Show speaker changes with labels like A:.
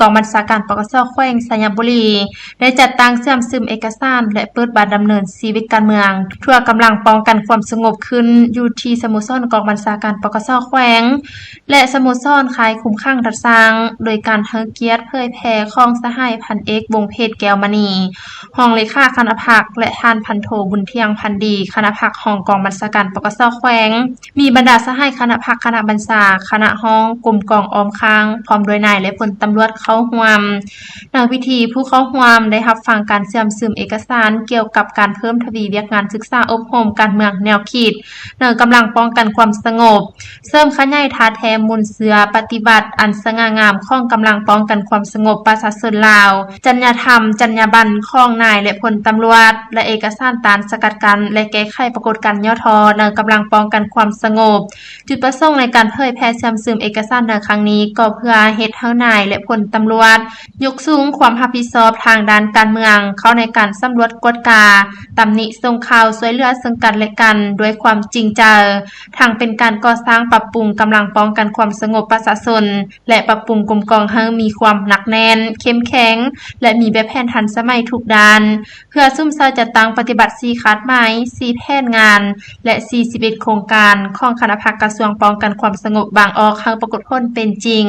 A: กองบัญชาการปกส.แขวงสยามบุรีได้จัดตั้งเสื่อมซึมเอกสารและเปิดบัตรดำเนินชีวิตการเมืองทั่วกำลังป้องกันความสงบขึ้นอยู่ที่สโมสรกองบัญชาการปกส.แขวงและสโมสรขายคุ้มข้างรัฐสร้างโดยการให้เกียรติเผยแพร่ของสหายพันเอกวงเพชรแก้วมณีรองเลขาคณะพักและท่านพันโทบุญเที่ยงพันดีคณะพักของกองบัญชาการปกส.แขวงมีบรรดาสหายคณะพักคณะบัญชาคณะห้องกลุ่มกองออมค้างพร้อมด้วยนายและพลตำรวจเข้าร่วมในพิธีผู้เข้าร่วมได้รับฟังการเสื่อมซึมเอกสารเกี่ยวกับการเพิ่มทวีเวียกงานศึกษาอบรมการเมืองแนวคิดในกำลังป้องกันความสงบเสริมขยายท่าแท้มูลเสือปฏิบัติอันสง่างามของกำลังป้องกันความสงบประชาชนลาวจรรยธรรมจรรยาบรรณของนายและพลตำรวจและเอกสารตานสกัดกั้นและแก้ไขปรากฏการณ์ย่อทอในกำลังป้องกันความสงบจุดประสงค์ในการเผยแพร่เสื่อมซึมเอกสารในครั้งนี้ก็เพื่อเฮ็ดให้นายและพลตำรวจยกสูงความรับผิดชอบทางด้านการเมืองเข้าในการสำรวจกฎกาตำหนิส่งข่าวช่วยเหลือซึ่งกันและกันด้วยความจริงใจทั้งเป็นการก่อสร้างปรับปรุงกำลังป้องกันความสงบประชาชนและปรับปรุงกลุ่มกองให้มีความหนักแน่นเข้มแข็งและมีแบบแผนทันสมัยทุกด้านเพื่อซุ่มเซาจัดตั้งปฏิบัติ4คาดหมาย4แผนงานและ41โครงการของคณะพักกระทรวงป้องกันความสงบบางออกให้ปรากฏผลเป็นจริง